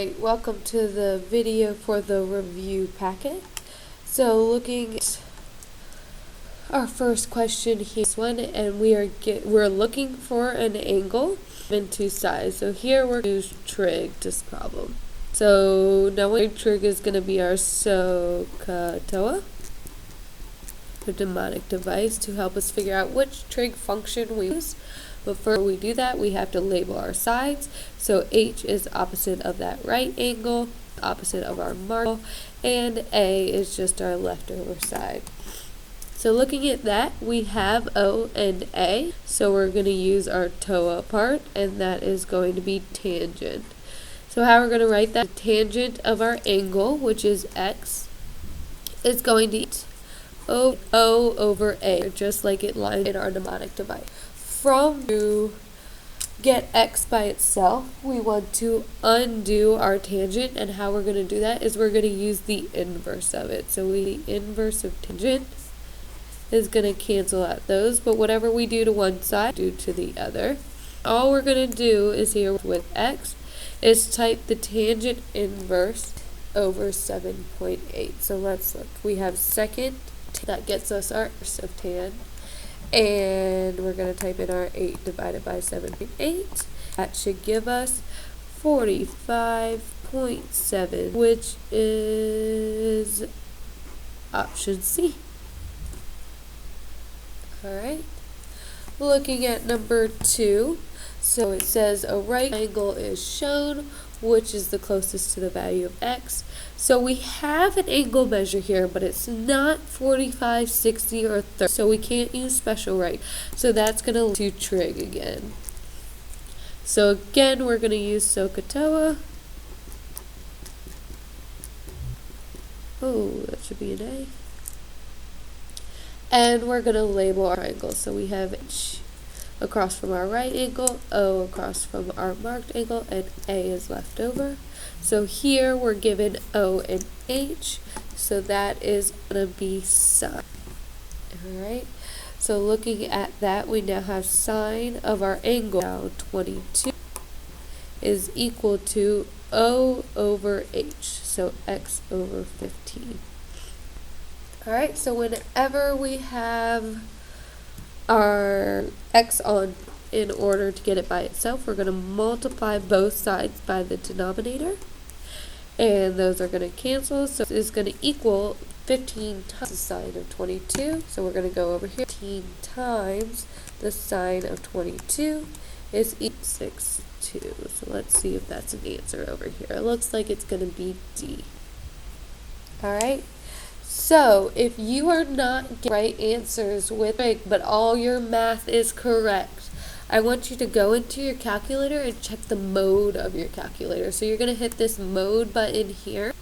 Welcome to the video for the review packet. So looking at our first question here, and we're looking for an angle in two sides. So here we're going to use trig this problem. So now what trig is going to be our Sohcahtoa, a mnemonic device to help us figure out which trig function we use. But before we do that, we have to label our sides. So H is opposite of that right angle, opposite of our mark, and A is just our leftover side. So looking at that, we have O and A. So we're going to use our toa part, and that is going to be tangent. So how we're going to write that? The tangent of our angle, which is X, is going to be O over A, just like it lines in our mnemonic device. To get X by itself, we want to undo our tangent, and how we're going to do that is we're going to use the inverse of it. So the inverse of tangent is going to cancel out those, but whatever we do to one side, do to the other. All we're going to do is here with X is type the tangent inverse over 7.8. So let's look. We have second, that gets us our inverse of tan. And we're going to type in our 8 divided by 7.8. That should give us 45.7, which is option C. Alright. Looking at number 2. So it says a right angle is shown, which is the closest to the value of X. So we have an angle measure here, but it's not 45, 60, or 30. So we can't use special right. So that's going to lead to trig again. So again, we're going to use Sohcahtoa. Oh, that should be an A. And we're going to label our triangle. So we have H across from our right angle, O across from our marked angle, and A is left over. So here we're given O and H, so that is going to be sine. Alright, so looking at that, we now have sine of our angle, now 22, is equal to O over H, so X over 15. Alright, so whenever we have our X on, in order to get it by itself, we're going to multiply both sides by the denominator, and those are going to cancel, so it's going to equal 15 times the sine of 22. So we're going to go over here. 15 times the sine of 22 is equal to 62. So let's see if that's an answer over here. It looks like it's going to be D. Alright, so if you are not getting right answers with trig, but all your math is correct, I want you to go into your calculator and check the mode of your calculator. So you're going to hit this mode button here,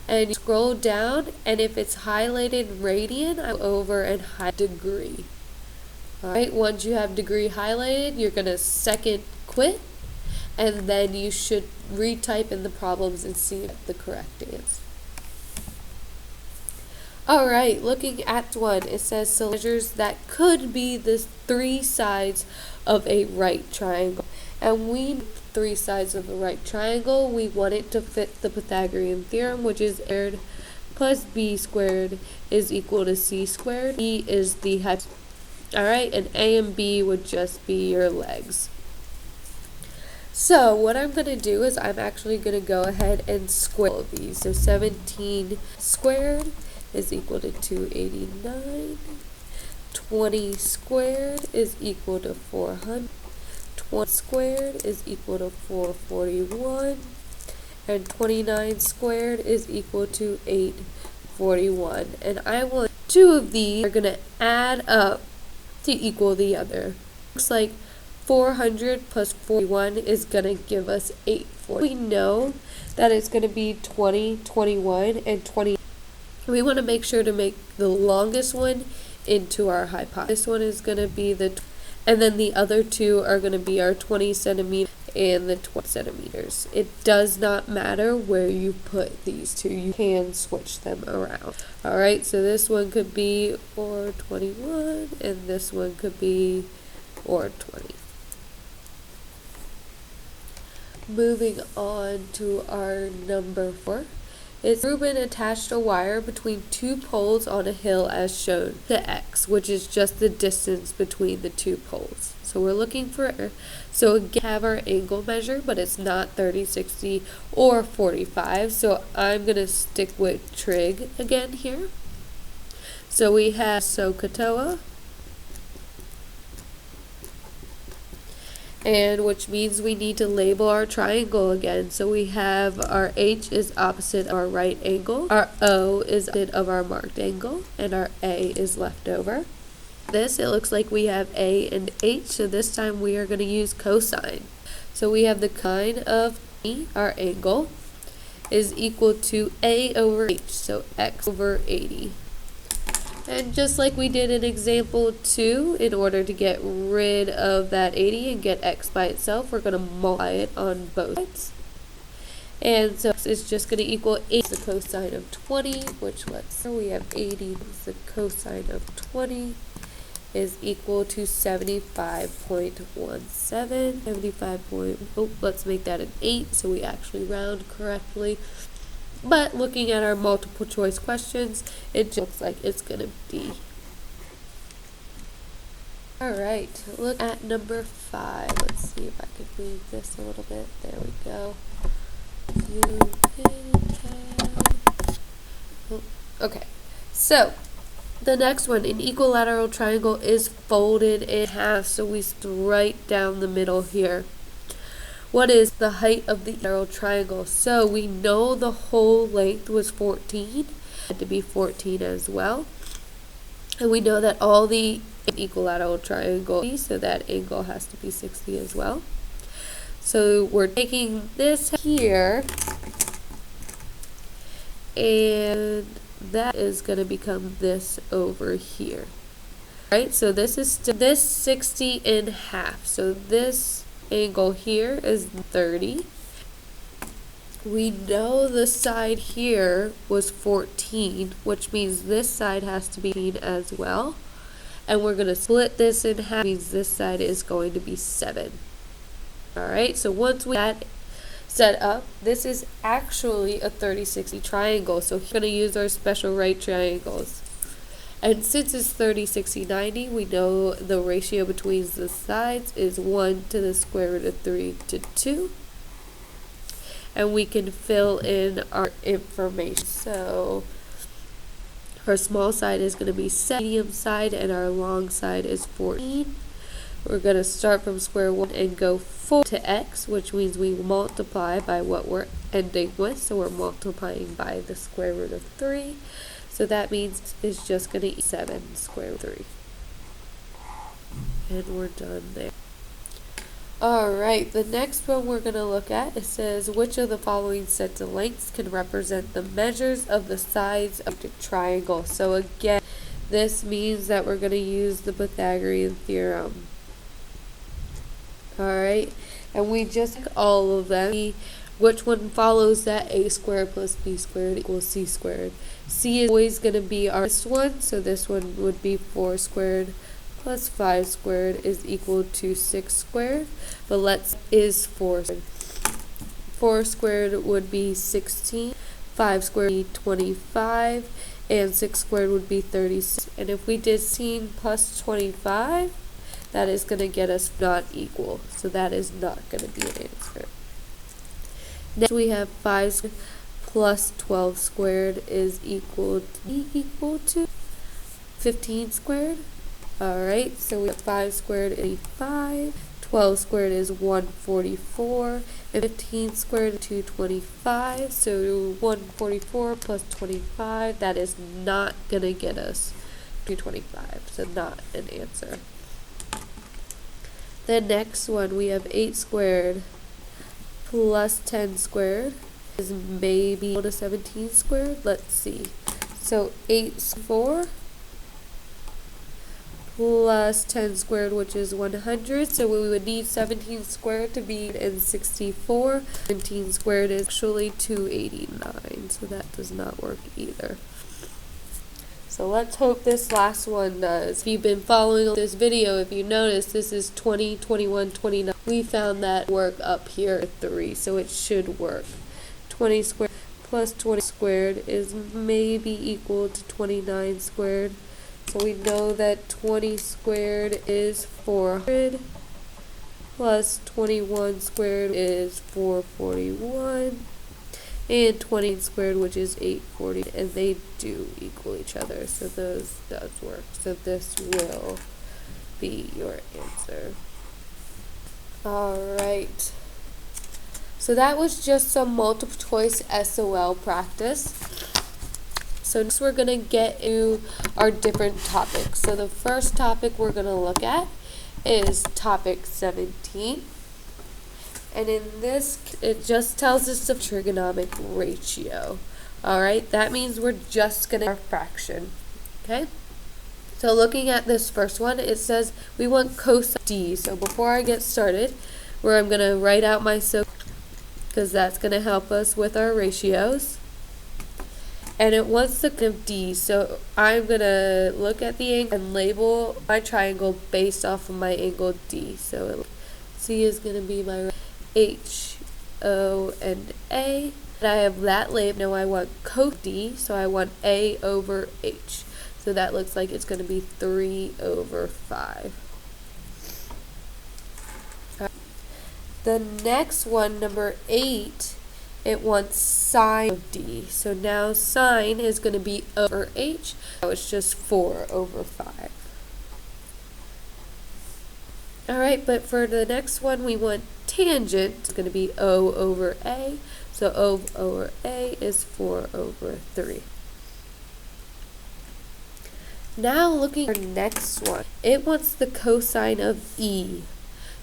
and you scroll down, and if it's highlighted radian, I go over and highlight degree. Alright, once you have degree highlighted, you're going to second quit, and then you should retype in the problems and see the correct answer. Alright, looking at one, it says so measures that could be the 3 sides of a right triangle. And we need 3 sides of a right triangle. We want it to fit the Pythagorean Theorem, which is A squared plus B squared is equal to C squared. E is the hypotenuse. Alright, and A and B would just be your legs. So what I'm going to do is I'm actually going to go ahead and square all of these. So 17 squared is equal to 289. 20 squared is equal to 400. 20 squared is equal to 441. And 29 squared is equal to 841. And I want 2 of these are going to add up to equal the other. Looks like 400 plus 41 is going to give us 840. We know that it's going to be 20, 21, and 20. We want to make sure to make the longest one into our hypotenuse. This one is going to be and then the other 2 are going to be our 20 centimeters and the 20 centimeters. It does not matter where you put these 2. You can switch them around. Alright, so this one could be 421 and this one could be 420. Moving on to our number 4. Is Reuben attached a wire between two poles on a hill as shown to X, which is just the distance between the two poles. So we're looking for, so again, have our angle measure, but it's not 30, 60, or 45. So I'm going to stick with trig again here. So we have Sohcahtoa, and which means we need to label our triangle again. So we have our H is opposite of our right angle, our O is opposite of our marked angle, and our A is left over. This, it looks like we have A and H, so this time we are going to use cosine. So we have the cosine of E, our angle, is equal to A over H, so X over 80. And just like we did in example 2, in order to get rid of that 80 and get X by itself, we're going to multiply it on both sides. And so it's just going to equal 8 the cosine of 20, which we have 80 the cosine of 20 is equal to 75.17. Let's make that an 8 so we actually round correctly. But looking at our multiple choice questions, it just looks like it's going to be. Alright, look at number 5. Let's see if I can move this a little bit. There we go. Okay, so the next one, an equilateral triangle is folded in half, so we right down the middle here. What is the height of the equilateral triangle? So we know the whole length was 14. It had to be 14 as well. And we know that all the equilateral triangle, so that angle has to be 60 as well. So we're taking this here, and that is going to become this over here. Right? So this is this 60 in half. So this angle here is 30. We know the side here was 14, which means this side has to be 14 as well. And we're going to split this in half, means this side is going to be 7. Alright, so once we have that set up, this is actually a 30-60 triangle. So we're going to use our special right triangles. And since it's 30, 60, 90, we know the ratio between the sides is 1 to the square root of 3 to 2. And we can fill in our information. So our small side is going to be 7, medium side, and our long side is 14. We're going to start from square 1 and go 4 to x, which means we multiply by what we're ending with. So we're multiplying by the square root of 3. So that means it's just going to equal 7 square root of 3. And we're done there. Alright, the next one we're going to look at, it says, which of the following sets of lengths can represent the measures of the sides of the triangle? So again, this means that we're going to use the Pythagorean Theorem. Alright, and we just all of them. Which one follows that? A squared plus b squared equals c squared. C is always going to be our first one, so this one would be 4 squared plus 5 squared is equal to 6 squared. But let's is 4 squared. 4 squared would be 16, 5 squared would be 25, and 6 squared would be 36. And if we did 16 plus 25, that is going to get us not equal. So that is not going to be an answer. Next we have 5 squared plus 12 squared is equal to 15 squared. Alright, so we have 5 squared is 5, 12 squared is 144, and 15 squared is 225. So 144 plus 25, that is not going to get us 225, so not an answer. The next one, we have 8 squared plus 10 squared is maybe equal to 17 squared. Let's see. So 8 4 plus 10 squared, which is 100. So we would need 17 squared to be in 64. 17 squared is actually 289. So that does not work either. So let's hope this last one does. If you've been following this video, if you notice, this is 20, 21, 29. We found that work up here at 3, so it should work. 20 squared plus 20 squared is maybe equal to 29 squared. So we know that 20 squared is 400 plus 21 squared is 441. And 20 squared, which is 840, and they do equal each other, so those does work. So this will be your answer. Alright, so that was just some multiple choice SOL practice. So next we're going to get into our different topics. So the first topic we're going to look at is topic 17. And in this, it just tells us the trigonomic ratio. Alright, that means we're just going to our fraction. Okay? So looking at this first one, it says we want cosine d. So before I get started, I'm going to write out my because that's going to help us with our ratios. And it wants the of d. So I'm going to look at the angle and label my triangle based off of my angle d. So C is going to be my H, O, and A. And I have that label. Now I want cos D, so I want A over H. So that looks like it's going to be 3 over 5. The next one, number 8, it wants sine of D. So now sine is going to be over H. So it's just 4 over 5. Alright, but for the next one, we want tangent. It's going to be O over A. So O over A is 4 over 3. Now looking at our next one, it wants the cosine of E.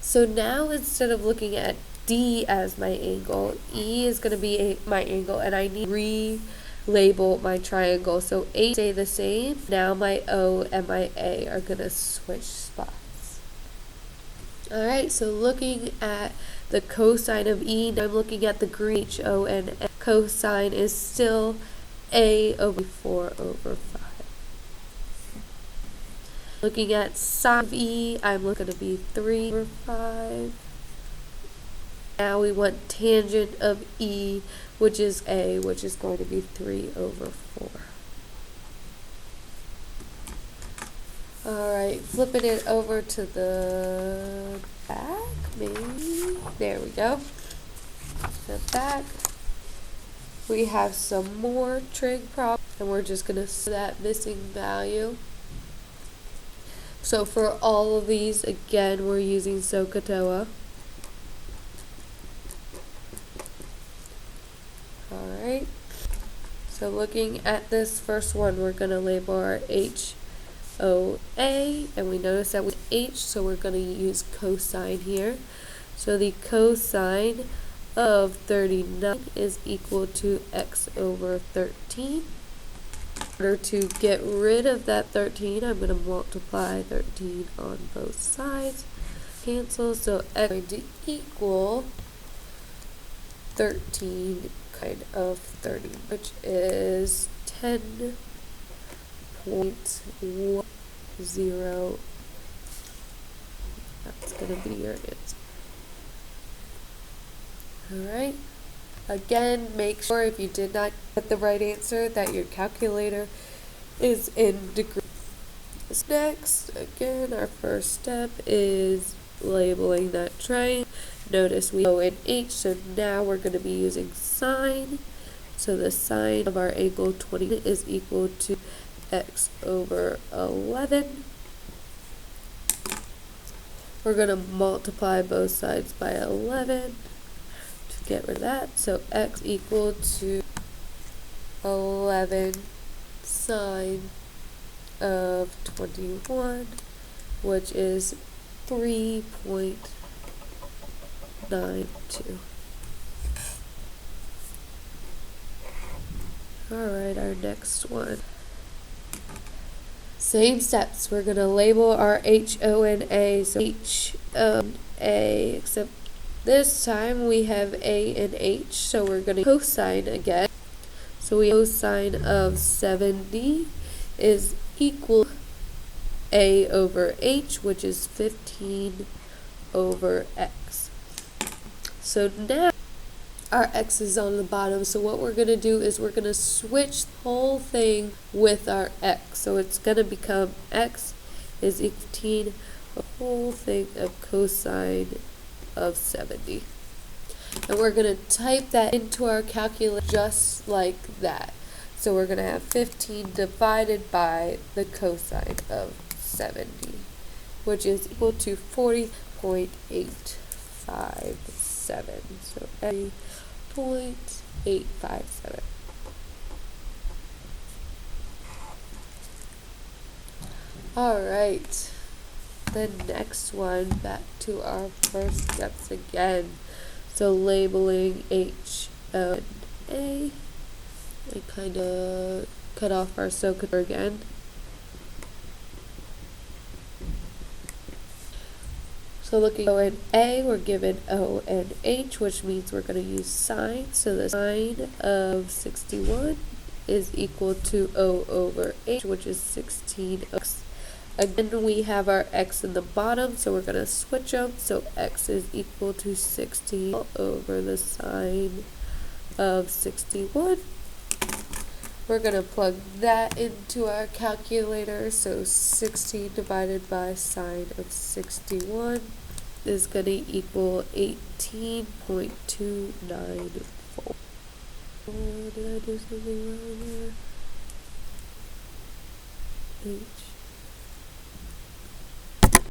So now instead of looking at D as my angle, E is going to be my angle, and I need to relabel my triangle. So H stay the same. Now my O and my A are going to switch spots. Alright, so looking at the cosine of E, now I'm looking at the green H, O, and A. Cosine is still A over 4 over 5. Looking at sine of E, I'm looking to be 3 over 5. Now we want tangent of E, which is A, which is going to be 3 over 4. Alright, flipping it over to the back, maybe. There we go. The back. We have some more trig problems, and we're just going to see that missing value. So for all of these, again, we're using Sohcahtoa. Alright. So looking at this first one, we're going to label our H, O, A, and we notice that with H, so we're going to use cosine here. So the cosine of 39 is equal to x over 13. In order to get rid of that 13, I'm going to multiply 13 on both sides. Cancel, so x is going to equal 13 kind of 30, which is 10.10. 0.10. That's going to be your answer. Alright. Again, make sure if you did not get the right answer that your calculator is in degrees. Next, again, our first step is labeling that triangle. Notice we O and H, so now we're going to be using sine. So the sine of our angle 20 is equal to x over 11. We're going to multiply both sides by 11 to get rid of that. So x equal to 11 sine of 21, which is 3.92. Alright, our next one. Same steps. We're going to label our H, O, and A. So H, A, except this time we have A and H, so we're going to cosine again. So we cosine of 70 is equal a over h, which is 15 over x. So now our x is on the bottom, so what we're going to do is we're going to switch the whole thing with our x. So it's going to become x is equal to 15, the whole thing of cosine of 70. And we're going to type that into our calculator just like that. So we're going to have 15 divided by the cosine of 70, which is equal to 40.857. So 0.857. Alright, the next one, back to our first steps again. So labeling H, O, and A. We kind of cut off our Sohcahtoa again. So looking at O and A, we're given O and H, which means we're going to use sine. So the sine of 61 is equal to O over H, which is 16x. Again, we have our x in the bottom, so we're going to switch them. So x is equal to 16 over the sine of 61. We're going to plug that into our calculator. So 16 divided by sine of 61 is going to equal 18.294. Oh, did I do something wrong there? H.